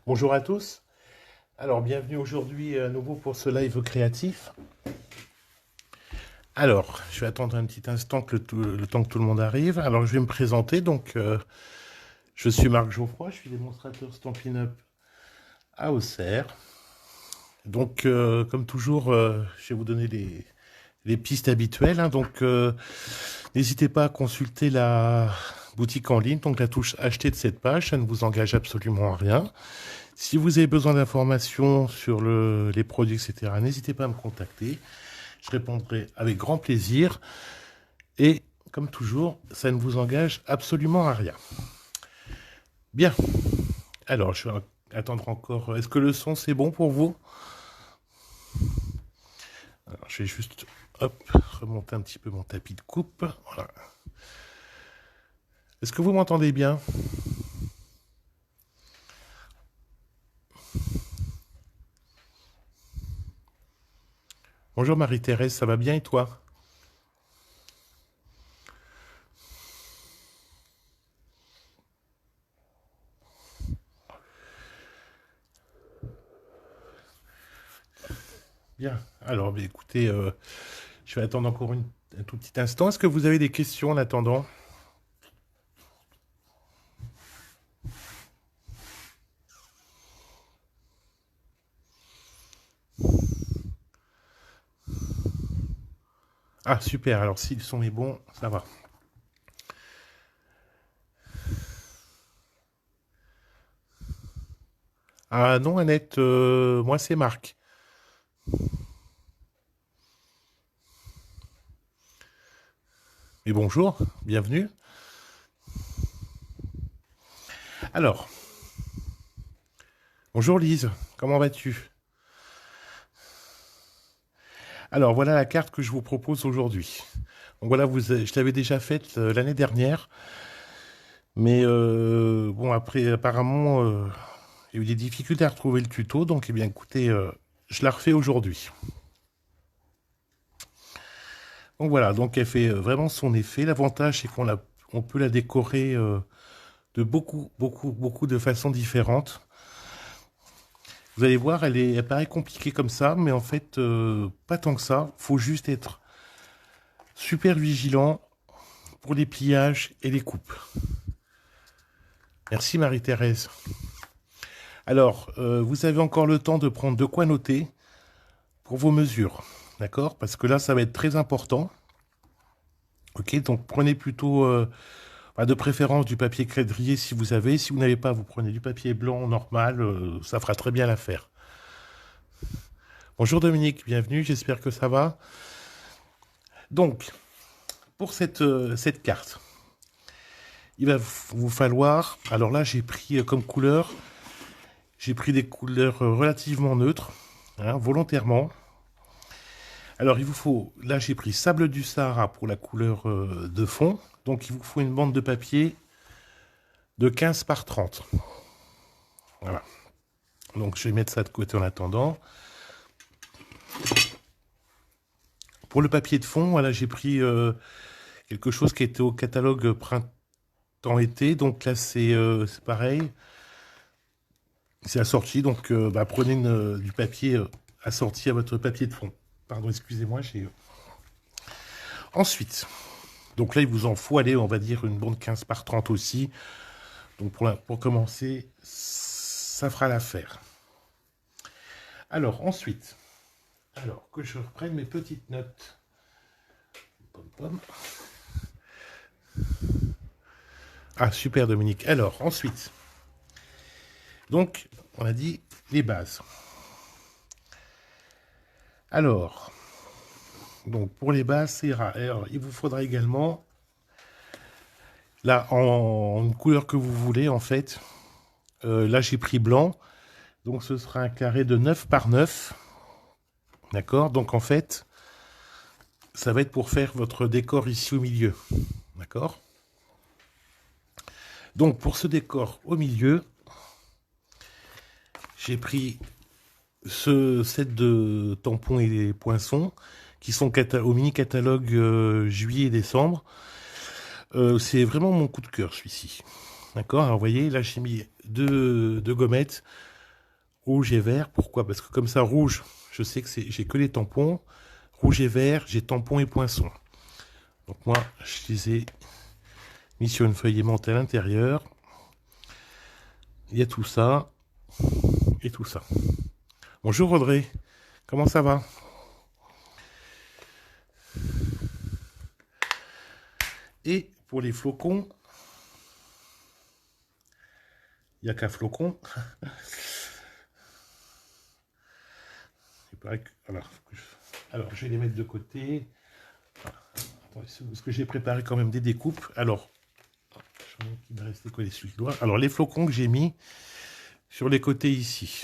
Bonjour à tous. Alors, bienvenue aujourd'hui à nouveau pour ce live créatif. Alors, je vais attendre un petit instant que le temps que tout le monde arrive. Alors, je vais me présenter. Donc, je suis Marc Geoffroy, je suis démonstrateur Stampin' Up à Auxerre. Donc, comme toujours, je vais vous donner les pistes habituelles, hein. Donc, n'hésitez pas à consulter la boutique en ligne, donc la touche acheter de cette page, ça ne vous engage absolument à rien. Si vous avez besoin d'informations sur les produits, etc., n'hésitez pas à me contacter. Je répondrai avec grand plaisir. Et comme toujours, ça ne vous engage absolument à rien. Bien. Alors, je vais attendre encore. Est-ce que le son, c'est bon pour vous? Alors, je vais juste remonter un petit peu mon tapis de coupe. Voilà. Est-ce que vous m'entendez bien? Bonjour Marie-Thérèse, ça va bien et toi? Bien. Alors, écoutez, je vais attendre encore un tout petit instant. Est-ce que vous avez des questions en attendant? Ah, super. Alors, si le son est bon, ça va. Ah non, Annette, moi c'est Marc. Et bonjour, bienvenue. Alors, bonjour Lise, comment vas-tu? Alors, voilà la carte que je vous propose aujourd'hui. Donc voilà, je l'avais déjà faite l'année dernière. Mais bon, après, apparemment, il y a eu des difficultés à retrouver le tuto. Donc, eh bien, écoutez, je la refais aujourd'hui. Donc voilà, donc elle fait vraiment son effet. L'avantage, c'est on peut la décorer de beaucoup de façons différentes. Vous allez voir, elle paraît compliquée comme ça, mais en fait, pas tant que ça. Faut juste être super vigilant pour les pliages et les coupes. Merci Marie-Thérèse. Alors, vous avez encore le temps de prendre de quoi noter pour vos mesures, d'accord? Parce que là, ça va être très important. Ok, donc prenez plutôt de préférence du papier crêtrier si vous avez. Si vous n'avez pas, vous prenez du papier blanc normal, ça fera très bien l'affaire. Bonjour Dominique, bienvenue, j'espère que ça va. Donc, pour cette carte, il va vous falloir... Alors là, j'ai pris comme couleur, j'ai pris des couleurs relativement neutres, hein, volontairement. Alors, il vous faut... Là, j'ai pris sable du Sahara pour la couleur de fond. Donc, il vous faut une bande de papier de 15 par 30. Voilà. Donc, je vais mettre ça de côté en attendant. Pour le papier de fond, voilà, j'ai pris quelque chose qui était au catalogue printemps-été. Donc là, c'est pareil. C'est assorti. Donc, prenez du papier assorti à votre papier de fond. Pardon, excusez-moi, j'ai... Ensuite, donc là, il vous en faut aller, on va dire, une bande 15 par 30 aussi. Donc, pour commencer, ça fera l'affaire. Alors, ensuite, que je reprenne mes petites notes. Pom, pom. Ah, super Dominique. Alors, ensuite, donc, on a dit les bases. Alors, donc pour les bases, c'est rare. Alors, il vous faudra également, là, en une couleur que vous voulez, en fait. Là, j'ai pris blanc. Donc, ce sera un carré de 9 par 9. D'accord? Donc, en fait, ça va être pour faire votre décor ici au milieu. D'accord? Donc, pour ce décor au milieu, j'ai pris ce set de tampons et poinçons qui sont au mini-catalogue juillet et décembre. C'est vraiment mon coup de cœur, celui-ci. D'accord? Alors, vous voyez, là, j'ai mis deux gommettes rouge et vert. Pourquoi? Parce que comme ça, rouge, je sais que j'ai que les tampons. Rouge et vert, j'ai tampons et poinçons. Donc moi, je les ai mis sur une feuille aimantée à l'intérieur. Il y a tout ça et tout ça. Bonjour Audrey, comment ça va? Et pour les flocons, il n'y a qu'un flocon. Alors, je vais les mettre de côté. Parce que j'ai préparé quand même des découpes. Alors, il me restait collé sur le doigt. Alors, les flocons que j'ai mis sur les côtés ici.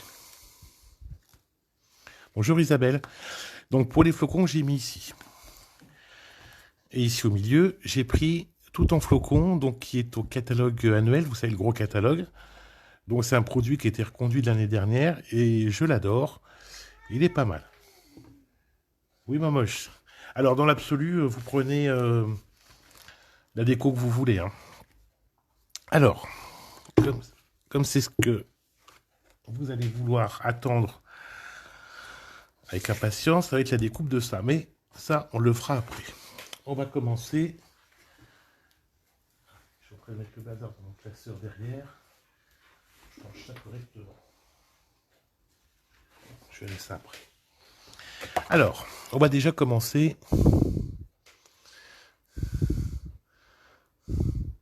Bonjour Isabelle. Donc, pour les flocons que j'ai mis ici. Et ici au milieu, j'ai pris tout en flocons, donc qui est au catalogue annuel, vous savez, le gros catalogue. Donc, c'est un produit qui a été reconduit de l'année dernière et je l'adore. Il est pas mal. Oui, ma moche. Alors, dans l'absolu, vous prenez la déco que vous voulez. Hein. Alors, comme c'est ce que vous allez vouloir attendre avec impatience, ça va être la découpe de ça. Mais ça, on le fera après. On va commencer. Je suis en train de mettre le bazar dans mon classeur derrière. Je range ça correctement. Je vais laisser ça après. Alors, on va déjà commencer.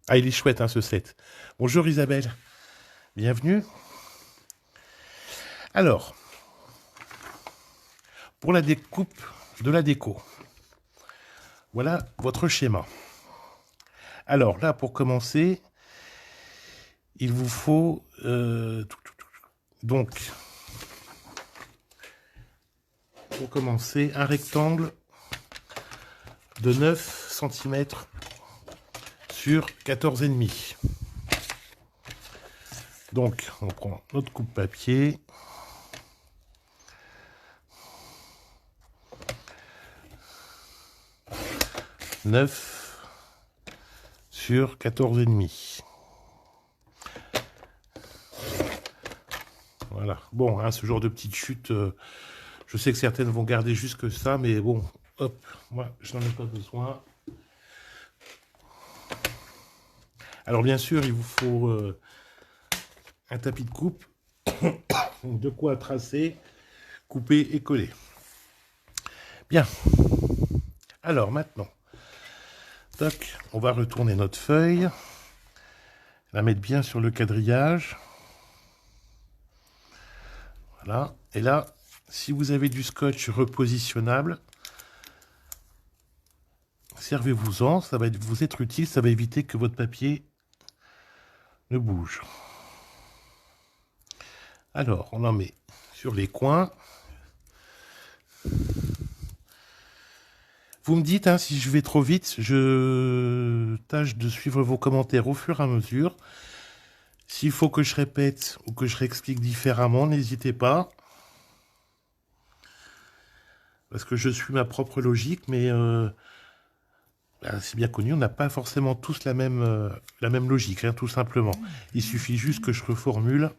Ah, il est chouette, hein, ce set. Bonjour Isabelle. Bienvenue. Alors, pour la découpe de la déco, voilà votre schéma. Alors là, pour commencer, il vous faut donc, pour commencer, un rectangle de 9 cm sur 14,5. Donc, on prend notre coupe papier. « 9 sur 14,5. » Voilà. Bon, hein, ce genre de petite chute, je sais que certaines vont garder jusque ça, mais bon, hop, moi, je n'en ai pas besoin. Alors, bien sûr, il vous faut un tapis de coupe, de quoi tracer, couper et coller. Bien. Alors, maintenant, toc, on va retourner notre feuille, la mettre bien sur le quadrillage. Voilà. Et là, si vous avez du scotch repositionnable, servez-vous-en, ça va vous être utile, ça va éviter que votre papier ne bouge. Alors, on en met sur les coins. Vous me dites, hein, si je vais trop vite, je tâche de suivre vos commentaires au fur et à mesure. S'il faut que je répète ou que je réexplique différemment, n'hésitez pas. Parce que je suis ma propre logique, mais c'est bien connu, on n'a pas forcément tous la même logique, hein, tout simplement. Il suffit juste que je reformule.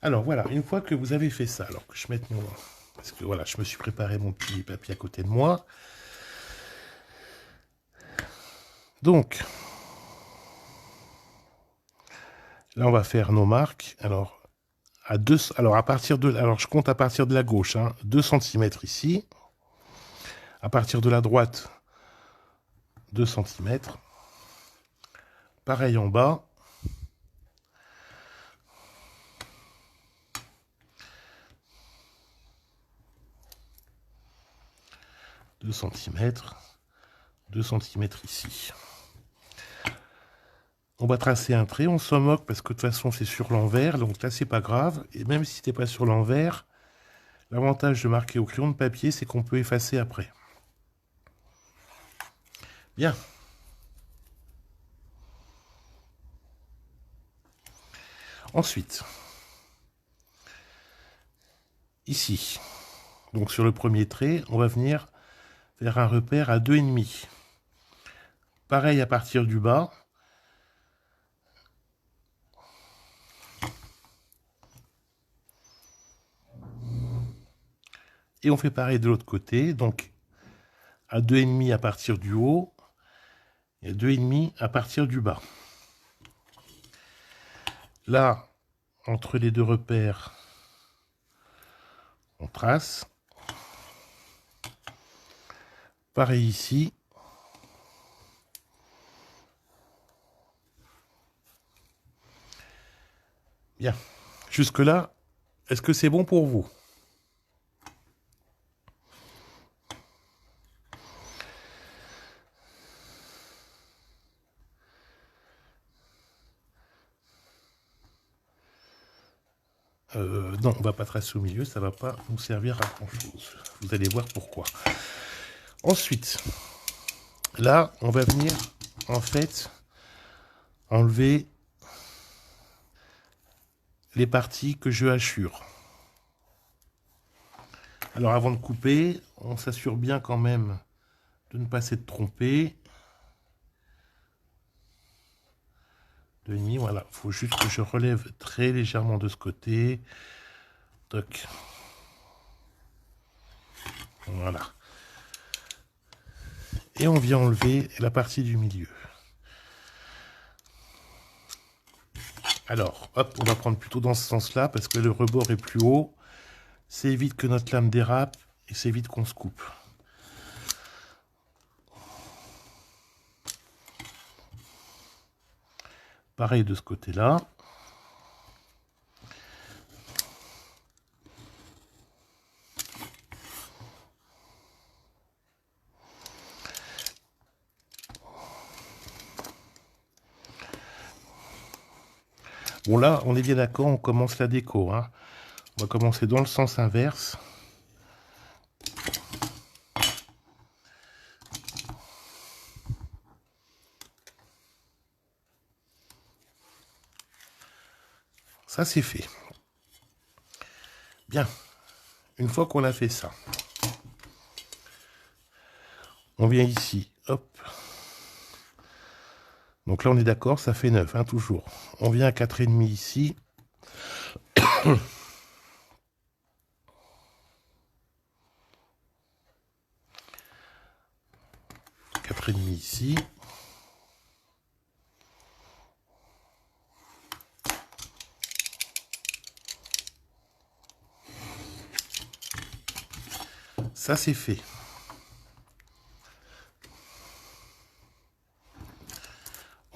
Alors voilà, une fois que vous avez fait ça, alors que je mette mon... Parce que voilà, je me suis préparé mon petit papier à côté de moi. Donc, là on va faire nos marques. Alors, je compte à partir de la gauche, hein, 2 cm ici. À partir de la droite, 2 cm. Pareil en bas. « 2 cm, 2 cm ici. On va tracer un trait, on s'en moque parce que de toute façon c'est sur l'envers, donc là c'est pas grave. Et même si c'était pas sur l'envers, l'avantage de marquer au crayon de papier, c'est qu'on peut effacer après. Bien. Ensuite, ici, donc sur le premier trait, on va venir faire un repère à 2,5. Pareil à partir du bas, Et on fait pareil de l'autre côté, donc à 2,5 à partir du haut et 2,5 à partir du bas. Là, entre les deux repères, on trace. Pareil ici. Bien. Jusque-là, est-ce que c'est bon pour vous? Non, on va pas tracer au milieu, ça va pas nous servir à grand chose. Vous allez voir pourquoi. Ensuite, là, on va venir en fait enlever les parties que je hachure. Alors avant de couper, on s'assure bien quand même de ne pas s'être trompé. 2,5, voilà. Il faut juste que je relève très légèrement de ce côté. Toc. Voilà. Et on vient enlever la partie du milieu. Alors, hop, on va prendre plutôt dans ce sens-là, parce que le rebord est plus haut. Ça évite que notre lame dérape, et ça évite qu'on se coupe. Pareil de ce côté-là. Bon là, on est bien d'accord, on commence la déco. Hein. On va commencer dans le sens inverse. Ça, c'est fait. Bien. Une fois qu'on a fait ça, on vient ici. Hop. Donc là, on est d'accord, ça fait 9, hein, toujours. On vient à 4,5 ici. 4,5 ici. Ça, c'est fait.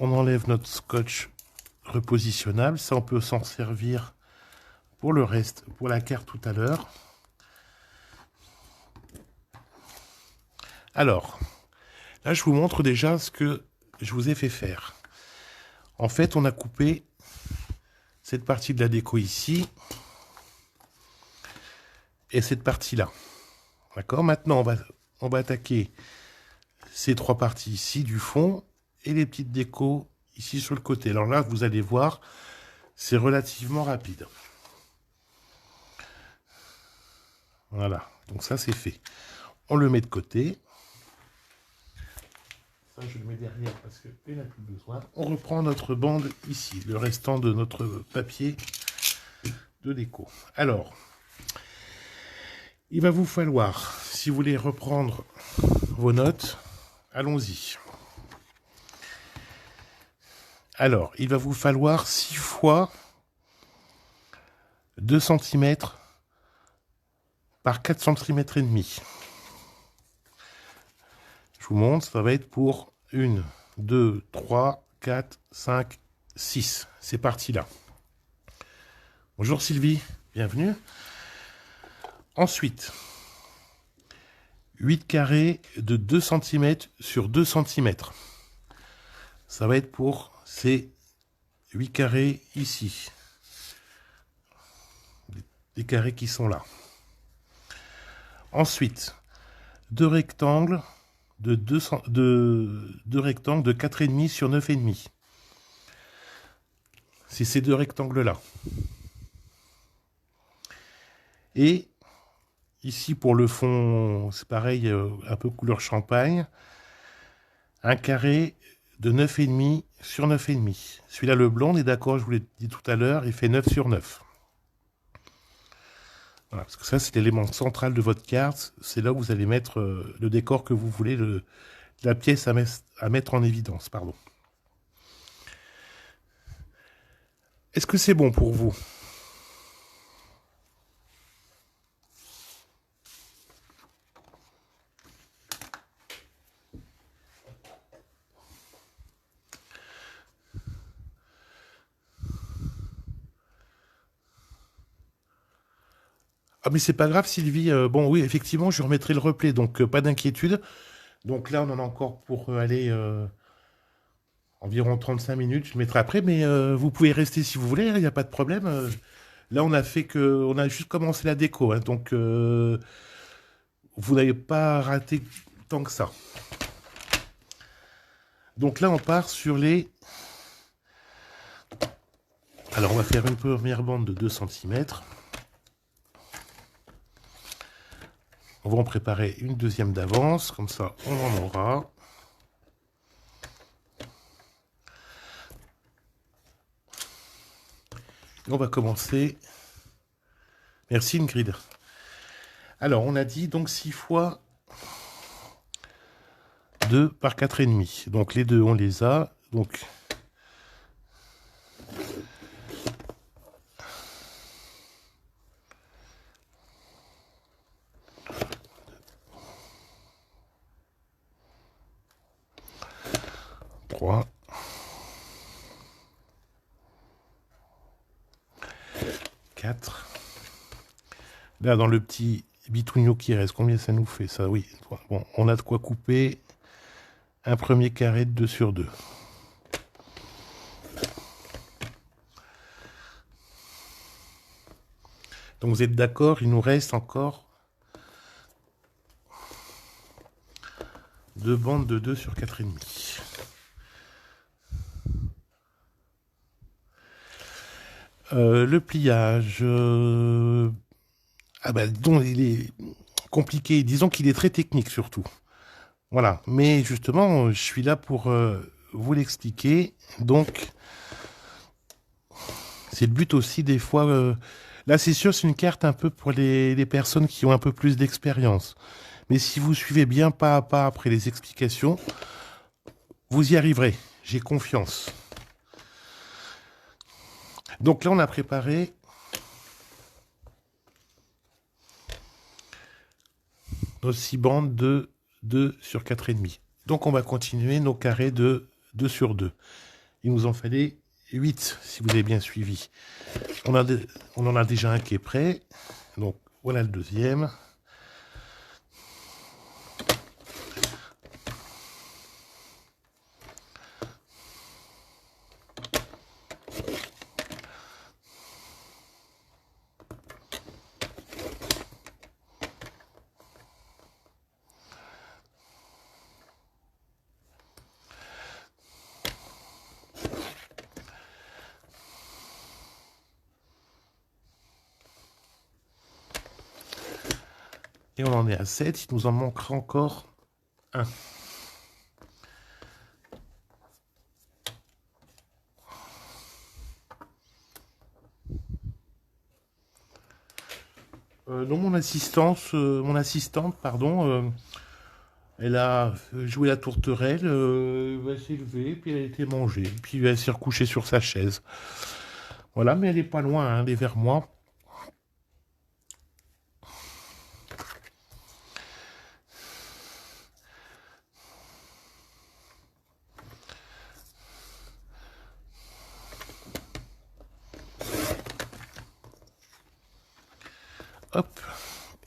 On enlève notre scotch repositionnable. Ça, on peut s'en servir pour le reste, pour la carte tout à l'heure. Alors, là, je vous montre déjà ce que je vous ai fait faire. En fait, on a coupé cette partie de la déco ici et cette partie-là. D'accord? Maintenant, on va attaquer ces trois parties ici du fond et les petites décos ici sur le côté. Alors là, vous allez voir, c'est relativement rapide. Voilà, donc ça c'est fait. On le met de côté. Ça, je le mets derrière parce qu'il n'a plus besoin. On reprend notre bande ici, le restant de notre papier de déco. Alors, il va vous falloir, si vous voulez reprendre vos notes, allons-y. Alors, il va vous falloir 6 fois 2 cm par 4 cm et demi. Je vous montre, ça va être pour 1, 2, 3, 4, 5, 6. C'est parti là. Bonjour Sylvie, bienvenue. Ensuite, 8 carrés de 2 cm sur 2 cm. Ça va être pour ces 8 carrés ici. Les carrés qui sont là. Ensuite, deux rectangles de 4,5 sur 9,5. C'est ces deux rectangles-là. Et ici, pour le fond, c'est pareil, un peu couleur champagne. Un carré de 9,5 sur 9,5. Celui-là, le blanc, on est d'accord, je vous l'ai dit tout à l'heure, il fait 9 sur 9. Voilà, parce que ça, c'est l'élément central de votre carte. C'est là où vous allez mettre le décor que vous voulez, la pièce à mettre en évidence, pardon. Est-ce que c'est bon pour vous? Ah mais c'est pas grave Sylvie, bon oui effectivement je remettrai le replay, donc pas d'inquiétude. Donc là on en a encore pour aller environ 35 minutes, je le mettrai après, mais vous pouvez rester si vous voulez, il n'y a pas de problème. Là on a juste commencé la déco, hein, donc vous n'avez pas raté tant que ça. Donc là on part sur les... Alors on va faire une première bande de 2 cm. On va en préparer une deuxième d'avance, comme ça on en aura. Et on va commencer. Merci Ingrid. Alors on a dit donc 6 fois 2 par 4,5. Donc les deux on les a. Donc trois, 4. Là, dans le petit bitougno qui reste, combien ça nous fait ça? Oui, bon, on a de quoi couper un premier carré de 2 sur 2. Donc vous êtes d'accord, il nous reste encore 2 bandes de 2 sur 4,5. Le pliage... Ah ben, donc, il est compliqué. Disons qu'il est très technique surtout. Voilà. Mais justement, je suis là pour vous l'expliquer. Donc, c'est le but aussi des fois... Là, c'est sûr, c'est une carte un peu pour les personnes qui ont un peu plus d'expérience. Mais si vous suivez bien pas à pas après les explications, vous y arriverez. J'ai confiance. Donc là, on a préparé nos 6 bandes de 2 sur 4,5. Donc on va continuer nos carrés de 2 sur 2. Il nous en fallait 8, si vous avez bien suivi. On en a déjà un qui est prêt. Donc voilà le deuxième. Et on en est à 7, il nous en manquera encore un. Non, mon assistante, pardon, elle a joué la tourterelle, elle s'est levée, puis elle a été mangée, puis elle s'est recouchée sur sa chaise. Voilà, mais elle est pas loin, hein, elle est vers moi. Hop,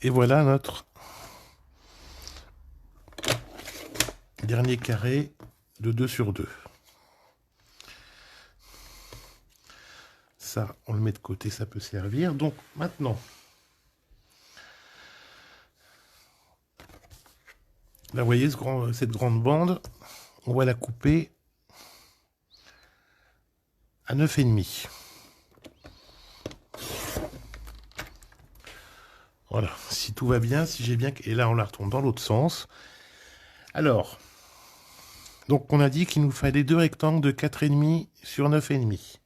et voilà notre dernier carré de 2 sur 2. Ça, on le met de côté, ça peut servir. Donc maintenant, là, vous voyez cette grande bande, on va la couper à 9,5. Voilà, si tout va bien, si j'ai bien... Et là, on la retourne dans l'autre sens. Alors, donc on a dit qu'il nous fallait 2 rectangles de 4,5 sur 9,5.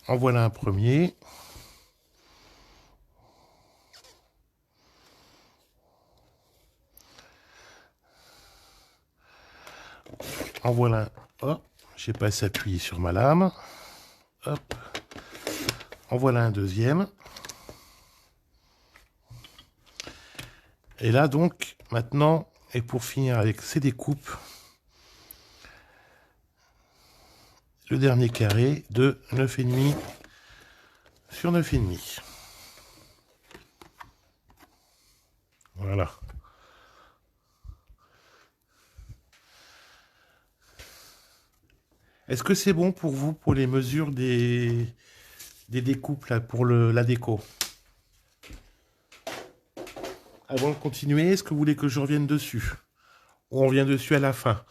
En voilà un premier. En voilà un. Hop, j'ai pas assez appuyé sur ma lame. Hop. En voilà un deuxième. Et là donc, maintenant, et pour finir avec ces découpes, le dernier carré de 9,5 sur 9,5. Voilà. Est-ce que c'est bon pour vous, pour les mesures des découpes, là, pour la déco? Avant de continuer, est-ce que vous voulez que je revienne dessus? Ou on revient dessus à la fin?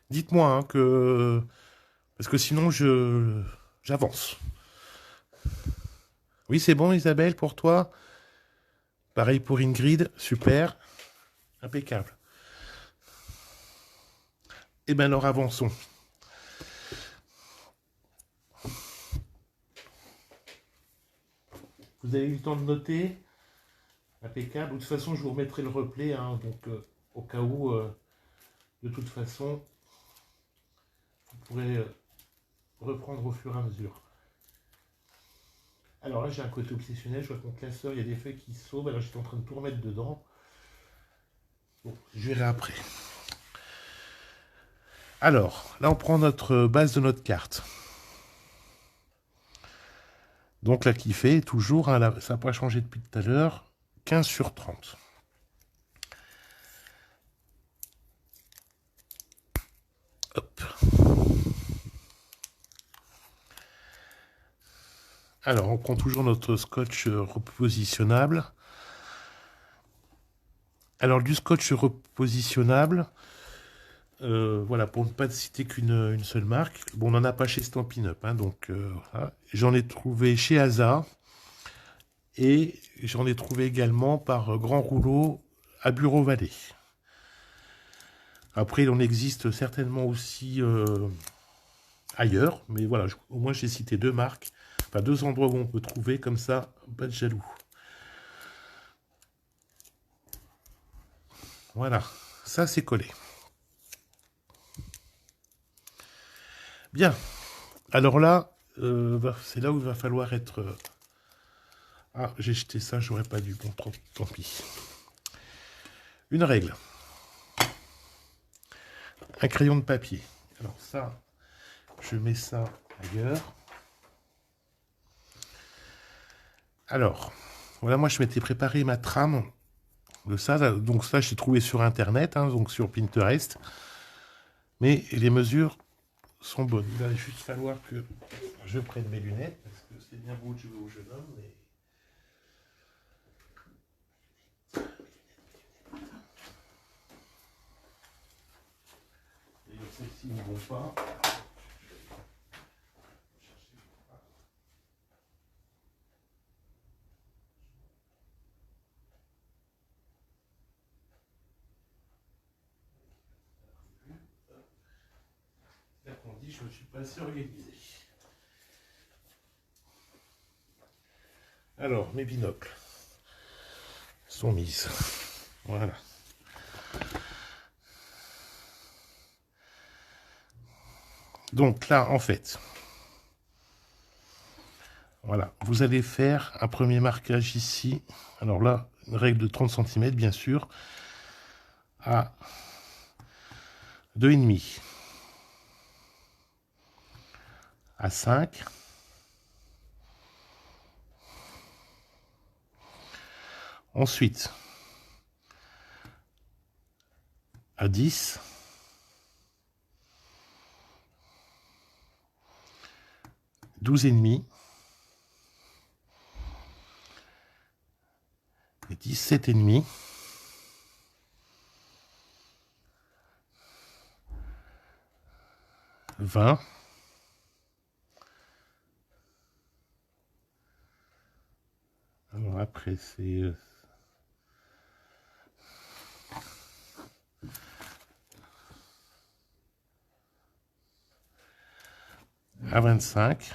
Dites-moi, hein, que... Parce que sinon, j'avance. Oui, c'est bon, Isabelle, pour toi? Pareil pour Ingrid, super. Impeccable. Eh bien, alors avançons. Vous avez eu le temps de noter? Impeccable. De toute façon, je vous remettrai le replay, hein, donc au cas où, de toute façon, vous pourrez reprendre au fur et à mesure. Alors là, j'ai un côté obsessionnel. Je vois que mon classeur, il y a des feuilles qui sauvent. Alors, j'étais en train de tout remettre dedans. Bon, je verrai après. Alors, là, on prend notre base de notre carte. Donc là, qui fait toujours, hein, là, ça n'a pas changé depuis tout à l'heure, 15 sur 30. Hop. Alors, on prend toujours notre scotch repositionnable. Alors, du scotch repositionnable, voilà, pour ne pas citer qu'une seule marque. Bon, on n'en a pas chez Stampin' Up, hein, donc voilà. J'en ai trouvé chez Asa et j'en ai trouvé également par Grand Rouleau à Bureau Vallée. Après, il en existe certainement aussi ailleurs, mais voilà, au moins j'ai cité deux marques, enfin deux endroits où on peut trouver, comme ça, pas de jaloux. Voilà, ça c'est collé. Bien, alors là, c'est là où il va falloir être... Ah, j'ai jeté ça, j'aurais pas dû, bon, tant pis. Une règle. Un crayon de papier. Alors ça, je mets ça ailleurs. Alors, voilà, moi je m'étais préparé ma trame de ça. Donc ça, j'ai trouvé sur Internet, hein, donc sur Pinterest. Mais les mesures sont bonnes. Il va juste falloir que je prenne mes lunettes, parce que c'est bien beau de jouer au jeune homme, mais... Et celles-ci ne vont pas. Là qu'on dit, je ne me suis pas assez organisé. Alors, mes binocles sont mises. Voilà. Donc là, en fait, voilà, vous allez faire un premier marquage ici. Alors là, une règle de 30 cm, bien sûr, à 2,5, à 5, ensuite à 10, « 12,5 et 17,5, 20, alors après c'est à 25,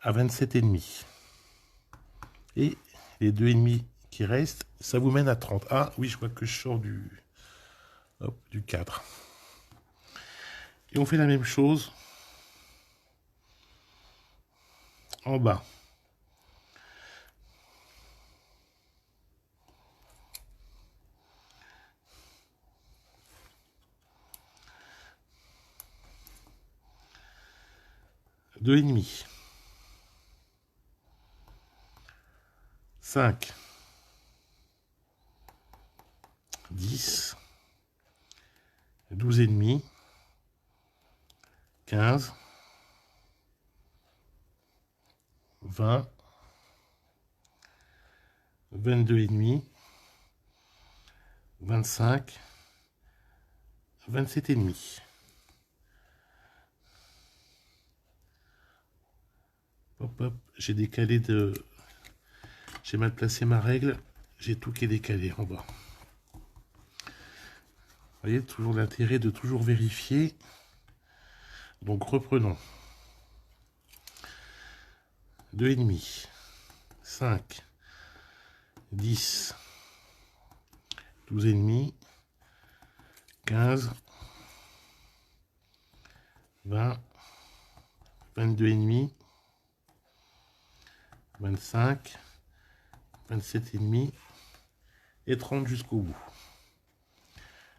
à 27,5 et les 2,5 qui reste, ça vous mène à 30. Ah oui, je vois que je sors hop, du cadre. Et on fait la même chose en bas. Deux et demi. 5. 10. 12 et demi. 15. 20. 22 et demi. 25. 27 et demi. Hop, hop, j'ai décalé de... J'ai mal placé ma règle. J'ai tout qui est décalé en bas. Vous voyez, toujours l'intérêt de toujours vérifier. Donc reprenons. 2 et demi. 5. 10. 12 et demi. 15. 20. 22 et demi. 25. 27 et demi. Et 30 jusqu'au bout.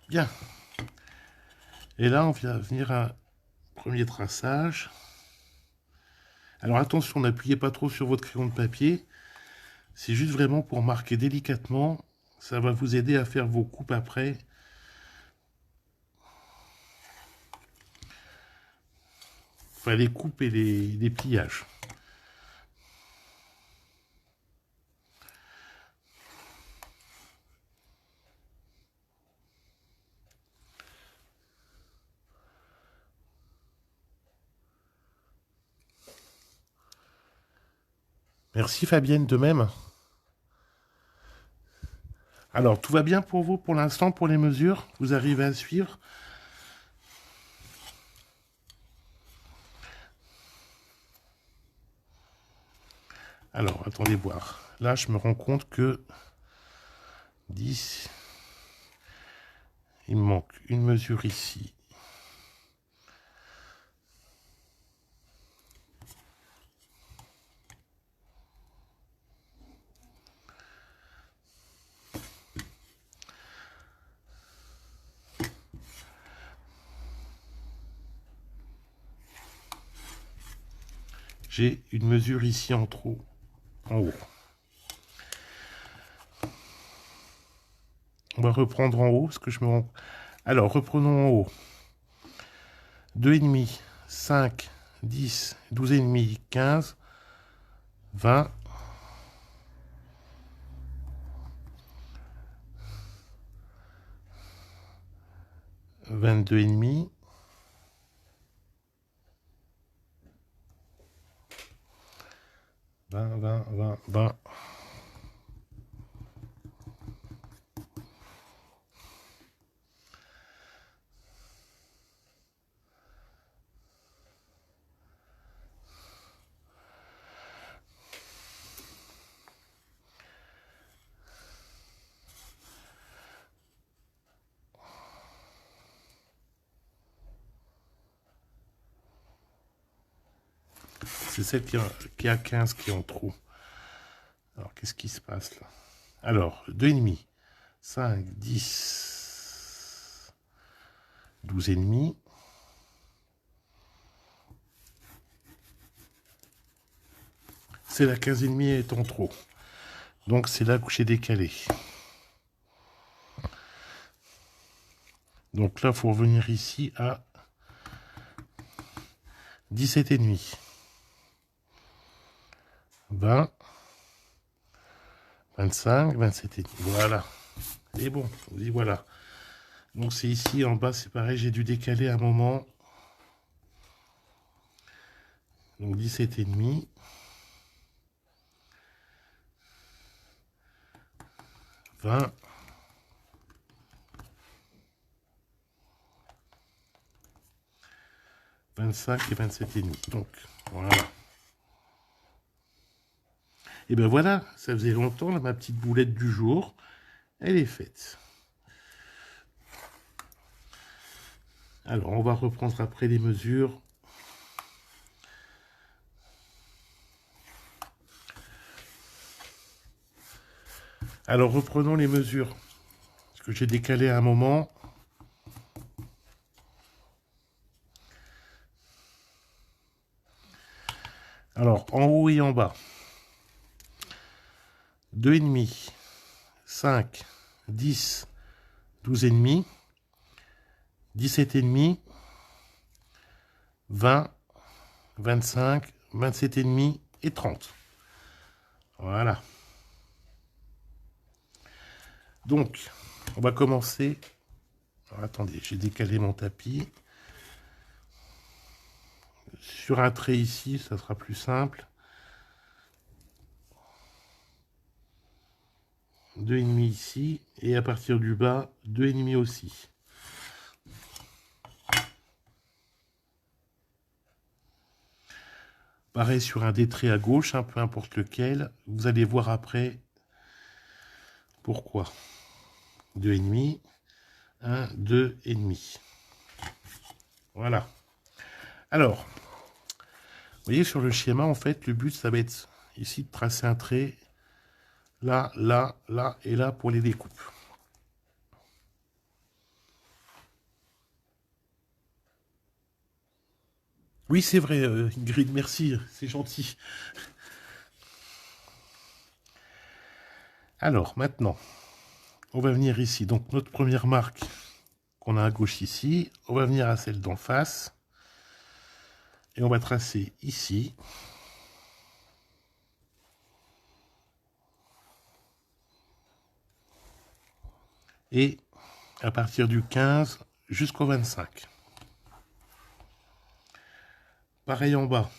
Bien. Et là, on va venir à premier traçage. Alors attention, n'appuyez pas trop sur votre crayon de papier. C'est juste vraiment pour marquer délicatement. Ça va vous aider à faire vos coupes après. Enfin, les coupes et les pliages. Merci Fabienne, de même. Alors, tout va bien pour vous pour l'instant, pour les mesures? Vous arrivez à suivre? Alors, attendez voir. Là, je me rends compte que 10, il me manque une mesure ici. J'ai une mesure ici en trop, en haut. On va reprendre en haut, parce que je me rends... Alors, reprenons en haut. 2,5, 5, 10, 12,5, 15, 20, 22,5, 20, 20, 20, 20. C'est celle qui a 15 qui est en trop. Alors, qu'est-ce qui se passe là? Alors, 2,5, 5, 10, 12,5. C'est la 15,5 est en trop. Donc, c'est là que j'ai décalé. Donc là, il faut revenir ici à 17,5. 20, 25, 27,5. Voilà. Et bon, on dit voilà. Donc c'est ici en bas, c'est pareil, j'ai dû décaler un moment. Donc 17,5. 20. 25 et 27,5. Donc voilà. Et ben voilà, ça faisait longtemps, là, ma petite boulette du jour, elle est faite. Alors, on va reprendre après les mesures. Alors, reprenons les mesures. Parce que j'ai décalé à un moment. Alors, en haut et en bas. 2,5, 5, 10, 12,5, 17,5, 20, 25, 27,5 et 30. Voilà. Donc, on va commencer. Alors, attendez, j'ai décalé mon tapis. Sur un trait ici, ça sera plus simple. 2,5 ici. Et à partir du bas, 2,5 aussi. Pareil sur un des traits à gauche, peu importe lequel. Vous allez voir après pourquoi. 2,5. 1, 2,5. Voilà. Alors, vous voyez sur le schéma, en fait, le but, ça va être ici de tracer un trait. Là, là, là et là pour les découpes. Oui, c'est vrai, Ingrid, merci, c'est gentil. Alors, maintenant, on va venir ici. Donc, notre première marque qu'on a à gauche ici, on va venir à celle d'en face. Et on va tracer ici. Et à partir du 15 jusqu'au 25. Pareil en bas.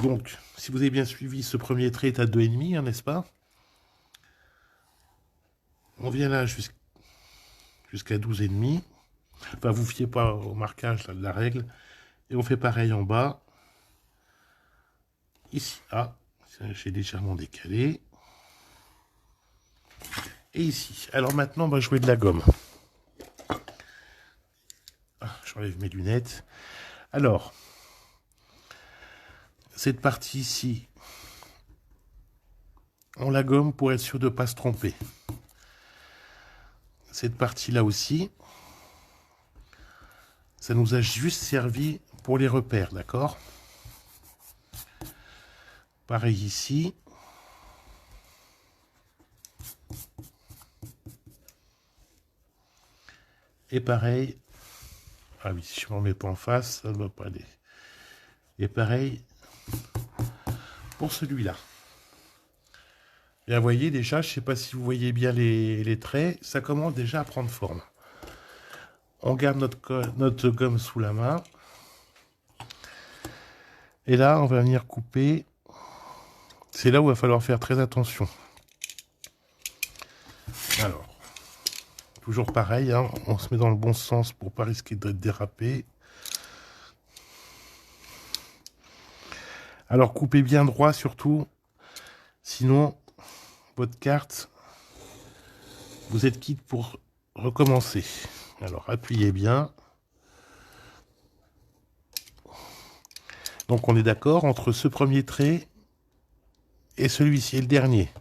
Donc, si vous avez bien suivi, ce premier trait est à 2,5, n'est-ce pas? On vient là jusqu'à 12,5. Enfin, vous ne fiez pas au marquage là, de la règle. Et on fait pareil en bas. Ici. Ah, j'ai légèrement décalé. Et ici. Alors maintenant, on va jouer de la gomme. Ah, j'enlève mes lunettes. Alors, cette partie ici, on la gomme pour être sûr de ne pas se tromper. Cette partie-là aussi, ça nous a juste servi pour les repères, d'accord? Pareil ici. Et pareil. Ah oui, si je ne m'en mets pas en face, ça ne va pas aller. Et pareil pour celui-là. Et vous voyez déjà, je ne sais pas si vous voyez bien les traits, ça commence déjà à prendre forme. On garde notre gomme sous la main. Et là, on va venir couper. C'est là où il va falloir faire très attention. Alors, toujours pareil, hein, on se met dans le bon sens pour ne pas risquer de déraper. Alors, coupez bien droit surtout. Sinon, votre carte, vous êtes quitte pour recommencer. Alors, appuyez bien. Donc, on est d'accord entre ce premier trait et celui-ci, et le dernier.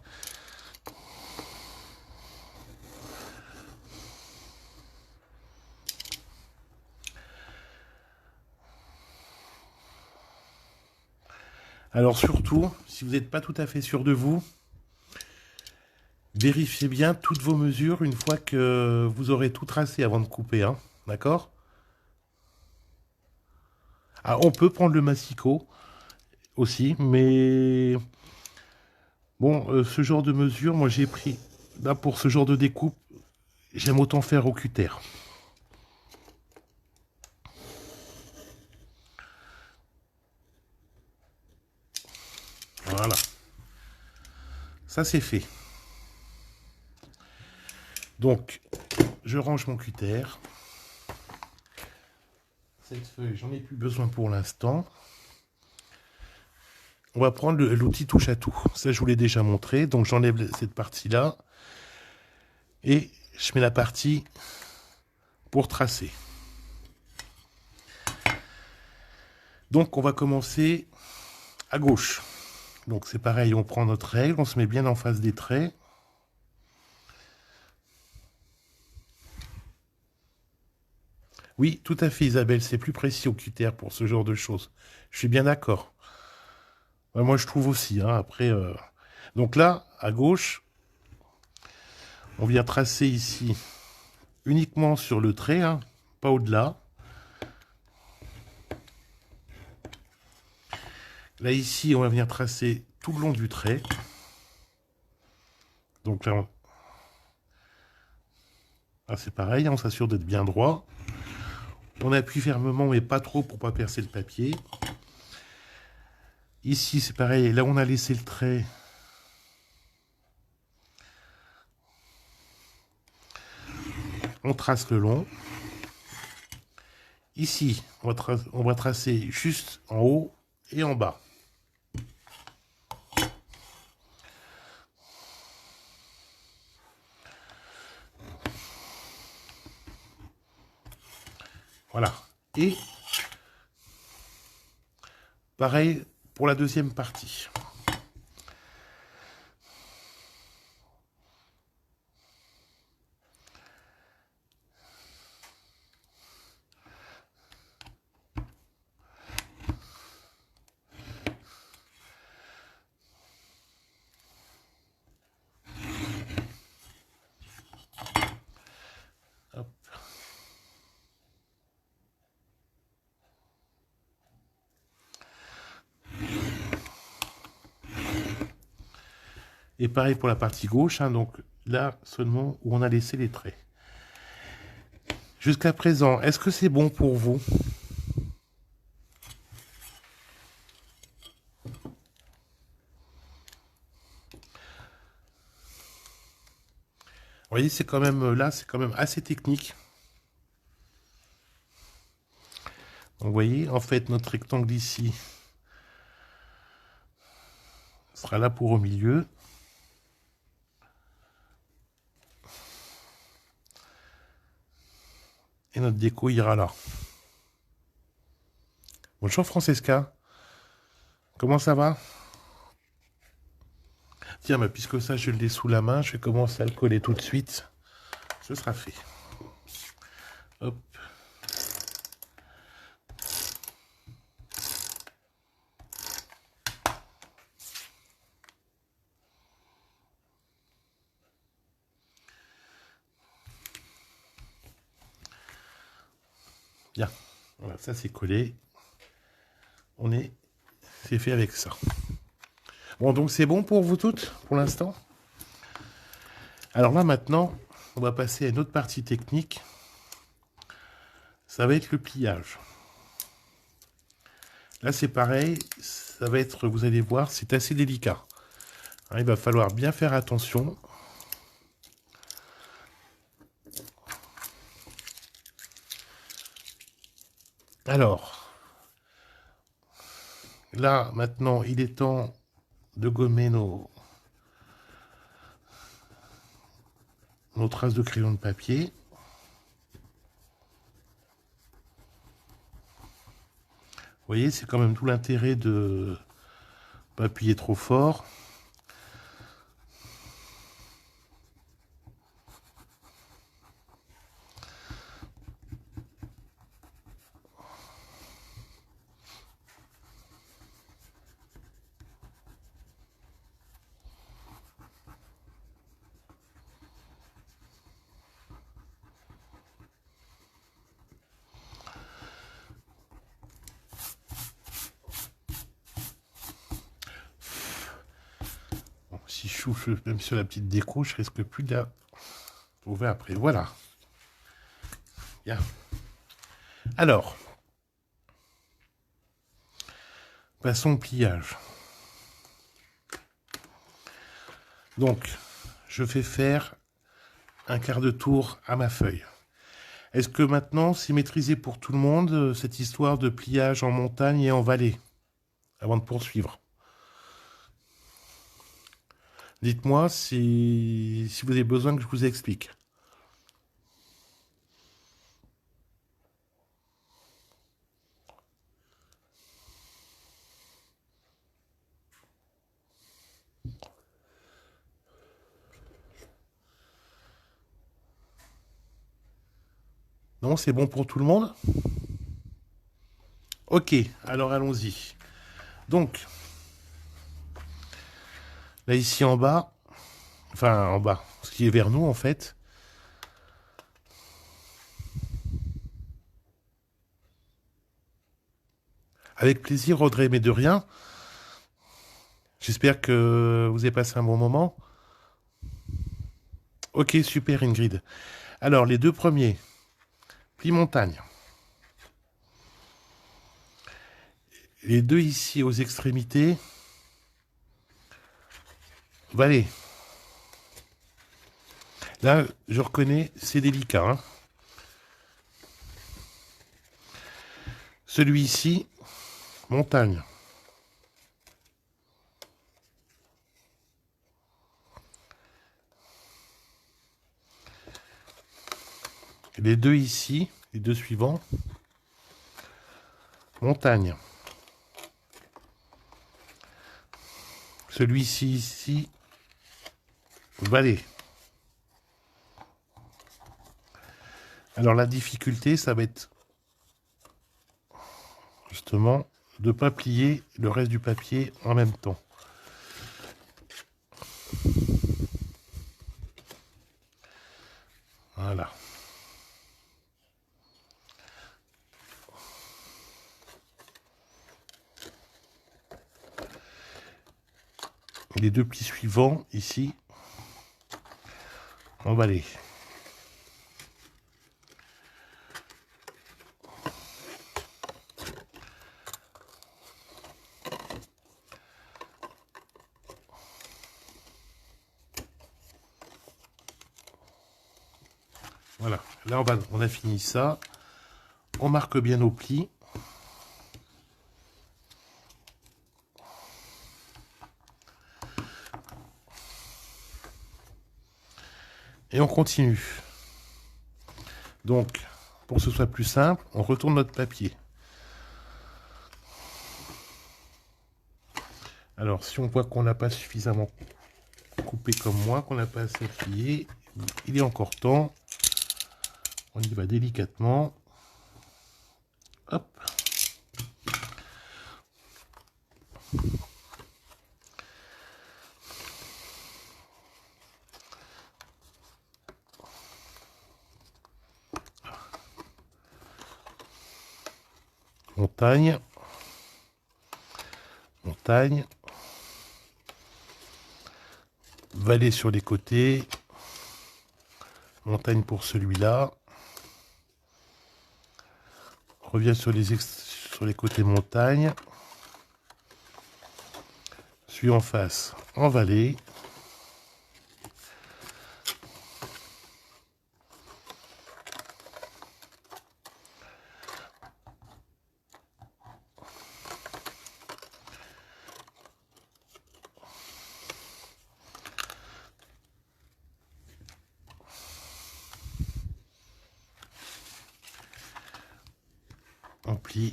Alors surtout, si vous n'êtes pas tout à fait sûr de vous, vérifiez bien toutes vos mesures une fois que vous aurez tout tracé avant de couper, hein, d'accord? Ah, on peut prendre le massicot aussi, mais bon, ce genre de mesure, moi j'ai pris, là pour ce genre de découpe, j'aime autant faire au cutter. Voilà. Ça c'est fait. Donc, je range mon cutter. Cette feuille, j'en ai plus besoin pour l'instant. on va prendre l'outil touche à tout. Ça, je vous l'ai déjà montré. Donc, j'enlève cette partie-là. Et je mets la partie pour tracer. Donc, on va commencer à gauche. Donc, c'est pareil, on prend notre règle, on se met bien en face des traits. Oui, tout à fait, Isabelle, c'est plus précis au cutter pour ce genre de choses. Je suis bien d'accord. Ouais, moi, je trouve aussi. Hein, après, donc là, à gauche, on vient tracer ici uniquement sur le trait, hein, pas au-delà. Là, ici, on va venir tracer tout le long du trait. Donc là, c'est pareil, on s'assure d'être bien droit. On appuie fermement, mais pas trop pour pas percer le papier. Ici, c'est pareil, là, on a laissé le trait. On trace le long. Ici, on va tracer juste en haut et en bas. Voilà. Et pareil pour la deuxième partie. Hop. Et pareil pour la partie gauche, hein, donc là seulement où on a laissé les traits. Jusqu'à présent, est-ce que c'est bon pour vous? Vous voyez, c'est quand même là, c'est quand même assez technique. Donc, vous voyez, en fait, notre rectangle ici sera là pour au milieu. Et notre déco ira là. Bonjour Francesca. Comment ça va? Tiens, mais puisque ça, je l'ai sous la main, je vais commencer à le coller tout de suite. Ce sera fait. Hop. Bien. Voilà, ça c'est collé. C'est fait avec ça. Bon, donc c'est bon pour vous toutes, pour l'instant. Alors là, maintenant, on va passer à une autre partie technique. Ça va être le pliage. Là, c'est pareil. Ça va être, vous allez voir, c'est assez délicat. Hein, il va falloir bien faire attention. Alors, là, maintenant, il est temps de gommer nos traces de crayon de papier. Vous voyez, c'est quand même tout l'intérêt de ne pas appuyer trop fort. Si je souffle même sur la petite déco, je risque plus de la trouver après. Voilà. Bien. Alors, passons au pliage. Donc, je fais faire un quart de tour à ma feuille. Est-ce que maintenant, c'est maîtrisé pour tout le monde, cette histoire de pliage en montagne et en vallée, avant de poursuivre? Dites-moi si vous avez besoin que je vous explique. Non, c'est bon pour tout le monde? Ok, alors allons-y. Donc, là ici en bas, enfin en bas, ce qui est vers nous en fait, avec plaisir Audrey, mais de rien. J'espère que vous avez passé un bon moment. Ok, super Ingrid. Alors, les deux premiers, pli montagne. Les deux ici aux extrémités, vallée. Là, je reconnais, c'est délicat. Hein. Celui-ci, montagne. Les deux ici, les deux suivants, montagne. Celui-ci ici, vallée. Alors la difficulté, ça va être justement de ne pas plier le reste du papier en même temps. Voilà. Les deux plis suivants, ici, emballés. Voilà, là on a fini ça. On marque bien nos plis. Et on continue. Donc, pour que ce soit plus simple, on retourne notre papier. Alors, si on voit qu'on n'a pas suffisamment coupé comme moi, qu'on n'a pas assez plié, il est encore temps. On y va délicatement. Hop. Montagne. Montagne. Vallée sur les côtés. Montagne pour celui-là. Revient sur les côtés montagne. Suis en face en vallée. On plie.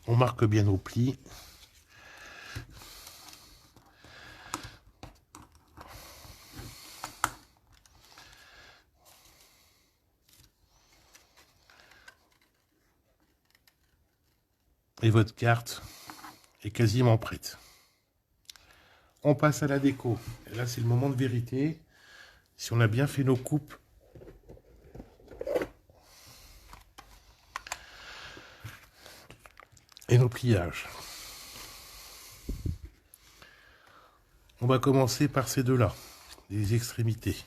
On marque bien nos plis. Et votre carte est quasiment prête. On passe à la déco. Et là, c'est le moment de vérité. Si on a bien fait nos coupes, et nos pliages. On va commencer par ces deux-là, les extrémités.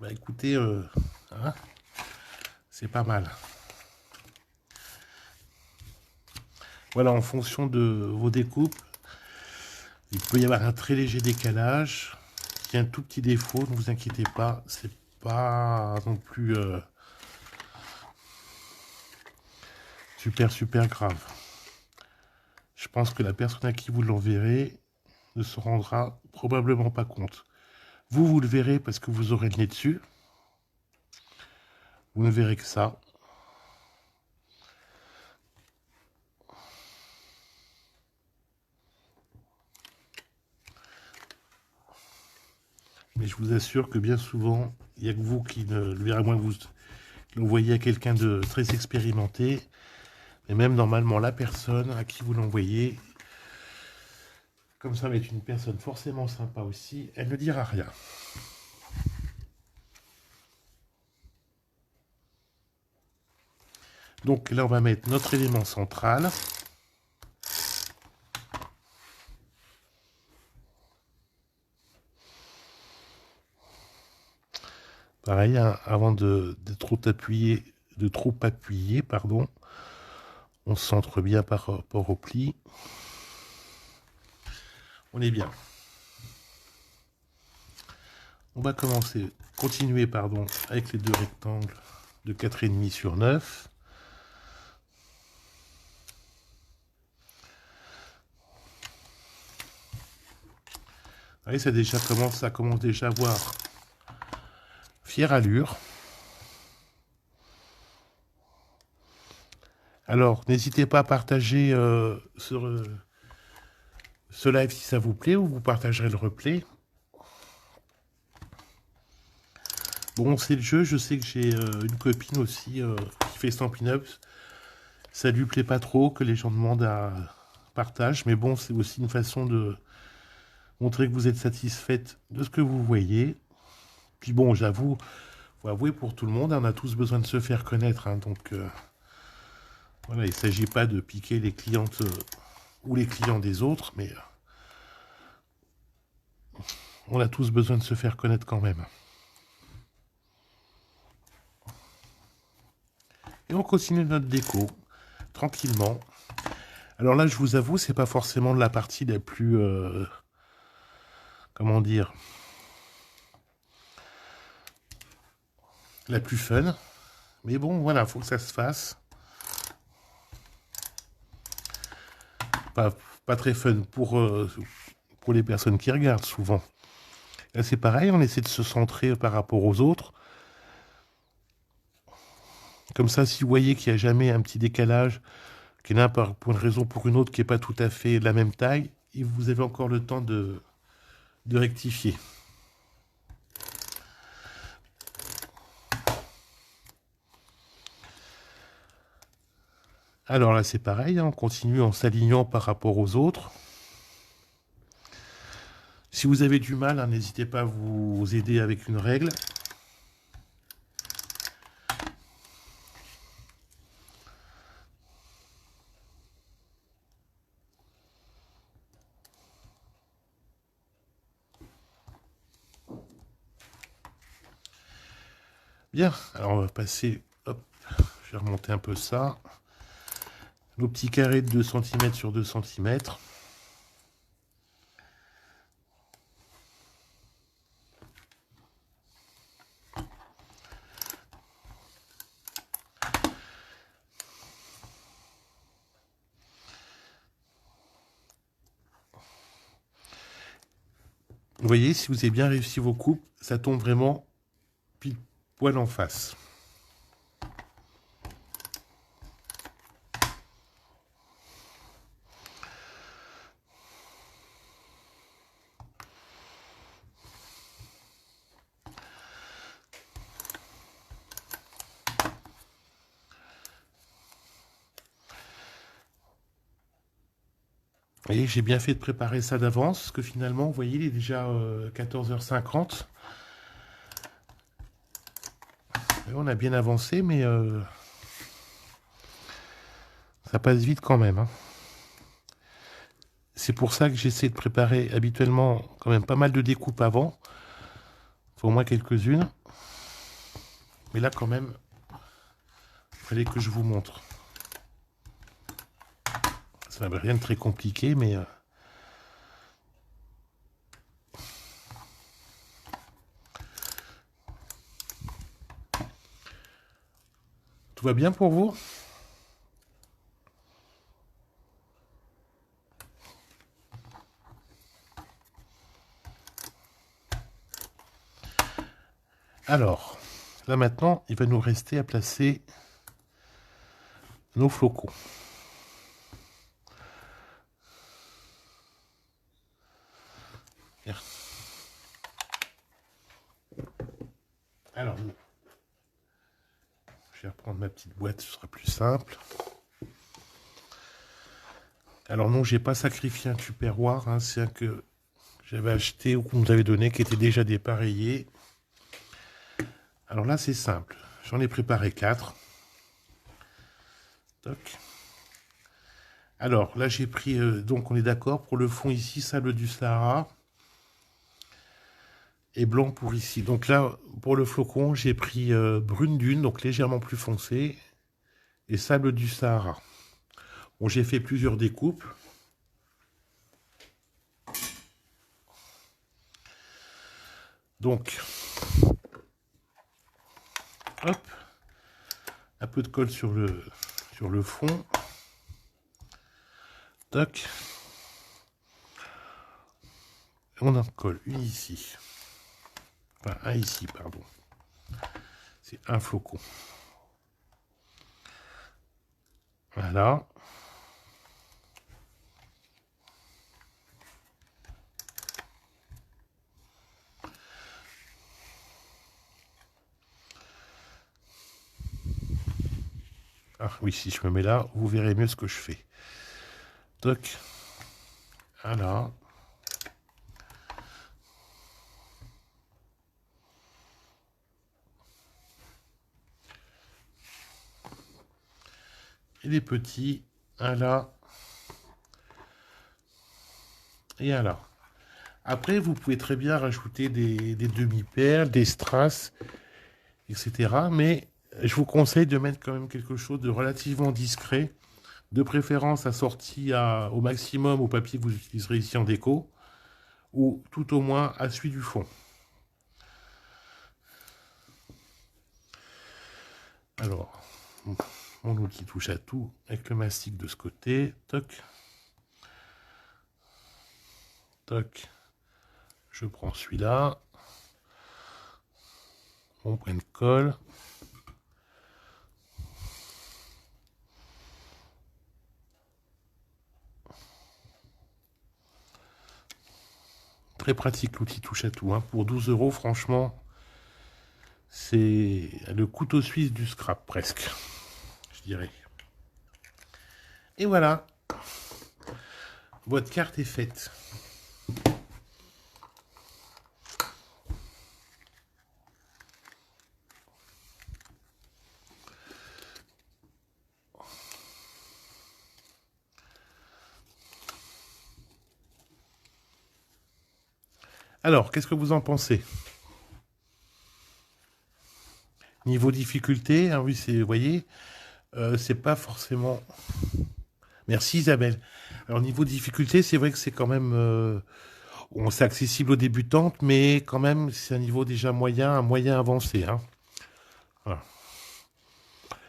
Bah écoutez, hein, c'est pas mal. Voilà, en fonction de vos découpes, il peut y avoir un très léger décalage. Il y a un tout petit défaut, ne vous inquiétez pas, c'est pas non plus super grave. Je pense que la personne à qui vous l'enverrez ne se rendra probablement pas compte. Vous le verrez parce que vous aurez le nez dessus. Vous ne verrez que ça. Mais je vous assure que bien souvent, il n'y a que vous qui ne le verrez, à moins que vous l'envoyez à quelqu'un de très expérimenté. Et même normalement, la personne à qui vous l'envoyez, comme ça va être une personne forcément sympa aussi, elle ne dira rien. Donc là, on va mettre notre élément central. Pareil, hein, avant de trop appuyer, pardon, on se centre bien par rapport au pli. On est bien. On va continuer pardon, avec les deux rectangles de 4,5 sur 9. Vous voyez, ça commence déjà à avoir fière allure. Alors, n'hésitez pas à partager ce live si ça vous plaît, ou vous partagerez le replay. Bon, c'est le jeu. Je sais que j'ai une copine aussi qui fait Stampin' Up. Ça lui plaît pas trop que les gens demandent à partage, mais bon, c'est aussi une façon de montrer que vous êtes satisfaite de ce que vous voyez. Puis bon, j'avoue, faut avouer pour tout le monde, on a tous besoin de se faire connaître, hein, donc voilà, il ne s'agit pas de piquer les clientes ou les clients des autres, mais on a tous besoin de se faire connaître quand même. Et on continue notre déco, tranquillement. Alors là, je vous avoue, c'est pas forcément la partie la plus... comment dire, la plus fun. Mais bon, voilà, faut que ça se fasse. Pas, pas très fun pour les personnes qui regardent, souvent. Là, c'est pareil, on essaie de se centrer par rapport aux autres. Comme ça, si vous voyez qu'il n'y a jamais un petit décalage, qu'il y en a pour une raison ou pour une autre qui n'est pas tout à fait la même taille, et vous avez encore le temps de rectifier. Alors là, c'est pareil, hein, on continue en s'alignant par rapport aux autres. Si vous avez du mal, hein, n'hésitez pas à vous aider avec une règle. Bien, alors on va passer, hop, je vais remonter un peu ça. Nos petits carrés de 2 cm sur 2 cm. Vous voyez, si vous avez bien réussi vos coupes, ça tombe vraiment pile poil en face. Vous voyez, j'ai bien fait de préparer ça d'avance, parce que finalement, vous voyez, il est déjà 14h50. Et on a bien avancé, mais ça passe vite quand même, hein. C'est pour ça que j'essaie de préparer habituellement quand même pas mal de découpes avant. Il faut au moins quelques-unes. Mais là, quand même, il fallait que je vous montre. Ça n'avait rien de très compliqué, mais... Tout va bien pour vous? Alors, là maintenant, il va nous rester à placer nos flocons. Bien. Alors, je vais reprendre ma petite boîte, ce sera plus simple. Alors non, j'ai pas sacrifié un tupperware, hein, c'est un que j'avais acheté ou qu'on nous avait donné, qui était déjà dépareillé. Alors là, c'est simple. J'en ai préparé 4. Toc. Alors là, j'ai pris, donc on est d'accord, pour le fond ici, sable du Sahara. Et blanc pour ici. Donc là, pour le flocon, j'ai pris brune dune, donc légèrement plus foncé, et sable du Sahara. Bon, j'ai fait plusieurs découpes. Donc, hop, un peu de colle sur le fond. Toc. On en colle une ici. Enfin, un ici, pardon. C'est un flocon. Voilà. Ah oui, si je me mets là, vous verrez mieux ce que je fais. Toc. Voilà. Et les petits, un là. Et un là. Après, vous pouvez très bien rajouter des demi-perles, des strass, etc. Mais je vous conseille de mettre quand même quelque chose de relativement discret, de préférence assorti au maximum au papier que vous utiliserez ici en déco, ou tout au moins à celui du fond. Alors, mon outil touche à tout, avec le mastic de ce côté, toc, toc, je prends celui-là, mon point de colle, très pratique l'outil touche à tout, hein. Pour 12 €, franchement, c'est le couteau suisse du scrap presque, je dirais. Et voilà, votre carte est faite. Alors, qu'est-ce que vous en pensez? Niveau difficulté, hein, oui, vous voyez, c'est pas forcément... Merci Isabelle. Alors, niveau difficulté, c'est vrai que c'est quand même... c'est accessible aux débutantes, mais quand même, c'est un niveau déjà moyen, un moyen avancé, hein. Voilà.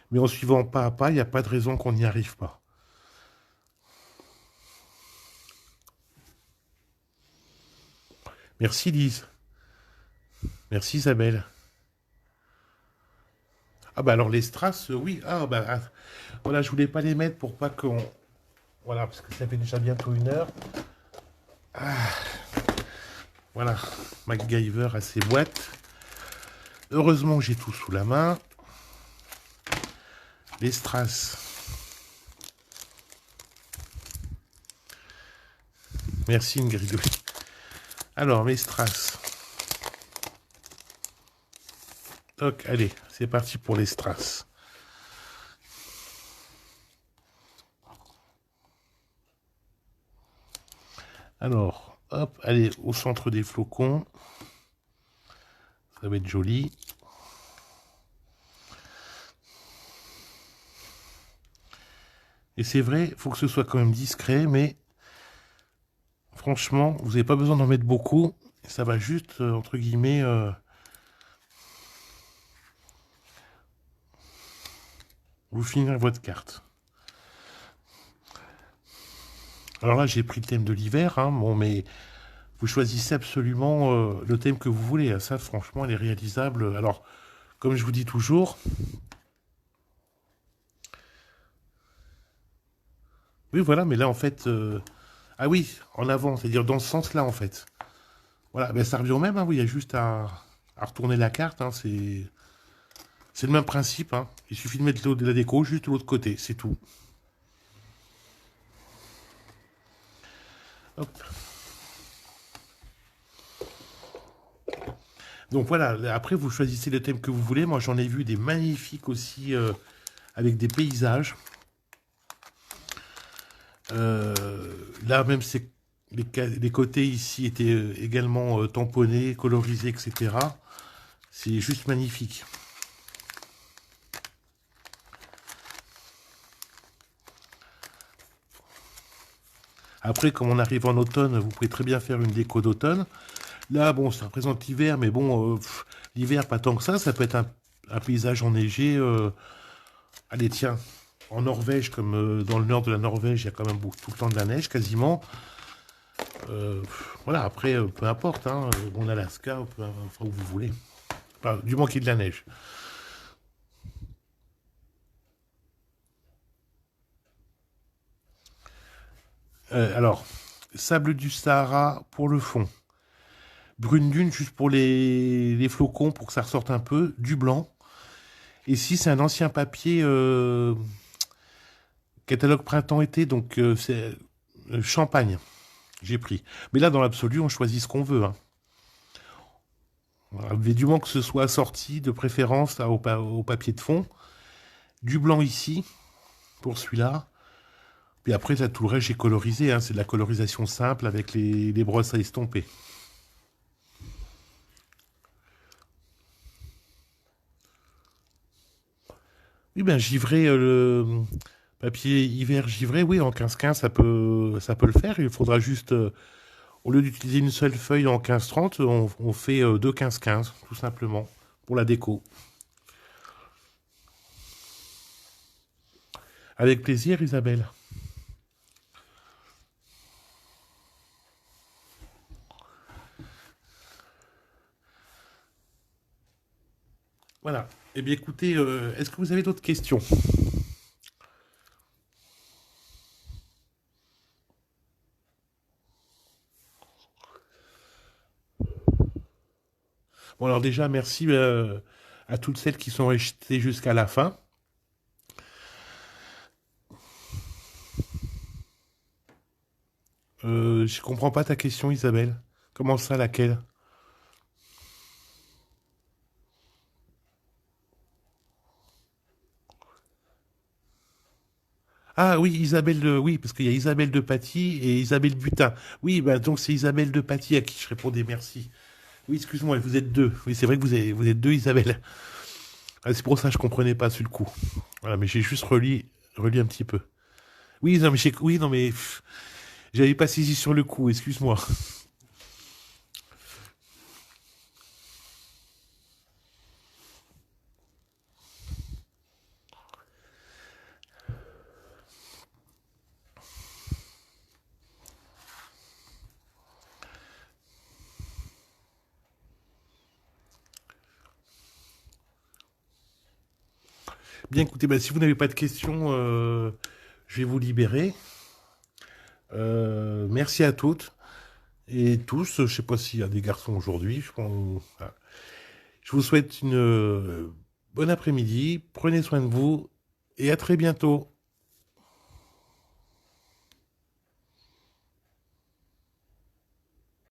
Mais en suivant pas à pas, il n'y a pas de raison qu'on n'y arrive pas. Merci Lise. Merci Isabelle. Ah bah alors les strass, oui. Ah bah voilà, je voulais pas les mettre pour pas qu'on... Voilà, parce que ça fait déjà bientôt 1 heure. Ah, voilà, MacGyver a ses boîtes. Heureusement que j'ai tout sous la main. Les strass. Merci Ingrid. Alors, mes strass. Donc, allez, c'est parti pour les strass. Alors, hop, allez, au centre des flocons. Ça va être joli. Et c'est vrai, il faut que ce soit quand même discret, mais franchement, vous n'avez pas besoin d'en mettre beaucoup. Ça va juste, entre guillemets, vous finir votre carte. Alors là, j'ai pris le thème de l'hiver, hein, bon, mais vous choisissez absolument le thème que vous voulez. Ça, franchement, elle est réalisable. Alors, comme je vous dis toujours, oui, voilà, mais là, en fait, ah oui, en avant, c'est-à-dire dans ce sens-là, en fait. Voilà, ben, ça revient au même, hein, oui, il y a juste à retourner la carte, hein, c'est le même principe, hein. Il suffit de mettre de la déco juste de l'autre côté, c'est tout. Hop. Donc voilà, après vous choisissez le thème que vous voulez. Moi j'en ai vu des magnifiques aussi avec des paysages. Euh, Là même c'est les côtés ici étaient également tamponnés, colorisés, etc. C'est juste magnifique. Après, comme on arrive en automne, vous pouvez très bien faire une déco d'automne. Là, bon, ça représente l'hiver, mais bon, l'hiver, pas tant que ça peut être un paysage enneigé. Allez, tiens, en Norvège, comme dans le nord de la Norvège, il y a quand même tout le temps de la neige, quasiment. Voilà, après, peu importe, hein, en Alaska, enfin, où vous voulez. Enfin, du moins qu'il y ait de la neige. Alors, sable du Sahara pour le fond. Brune dune juste pour les flocons, pour que ça ressorte un peu. Du blanc. Et si c'est un ancien papier catalogue printemps-été, donc c'est champagne, j'ai pris. Mais là, dans l'absolu, on choisit ce qu'on veut, hein. Voilà, mais du moment que ce soit assorti, de préférence au papier de fond. Du blanc ici, pour celui-là. Puis après, ça, tout le reste, j'ai colorisé, hein. C'est de la colorisation simple avec les brosses à estomper. Oui, ben givré, le papier hiver givré, oui, en 15-15, ça peut le faire. Il faudra juste, au lieu d'utiliser une seule feuille en 15-30, on fait deux 15-15, tout simplement, pour la déco. Avec plaisir, Isabelle. Voilà. Eh bien, écoutez, est-ce que vous avez d'autres questions? Bon, alors déjà, merci à toutes celles qui sont restées jusqu'à la fin. Je comprends pas ta question, Isabelle. Comment ça, laquelle? Ah oui, Isabelle oui, parce qu'il y a Isabelle de Paty et Isabelle Butin. Oui, bah, donc c'est Isabelle de Paty à qui je répondais merci. Oui, excuse-moi, vous êtes deux. Oui, c'est vrai que vous êtes deux Isabelle. Ah, c'est pour ça que je comprenais pas sur le coup. Voilà, mais j'ai juste relu un petit peu. Oui, non, mais oui, non, mais j'avais pas saisi sur le coup, excuse-moi. Bien, écoutez, bah, si vous n'avez pas de questions, je vais vous libérer. Merci à toutes et tous. Je sais pas s'il y a des garçons aujourd'hui. Voilà. Je vous souhaite une bonne après-midi. Prenez soin de vous et à très bientôt.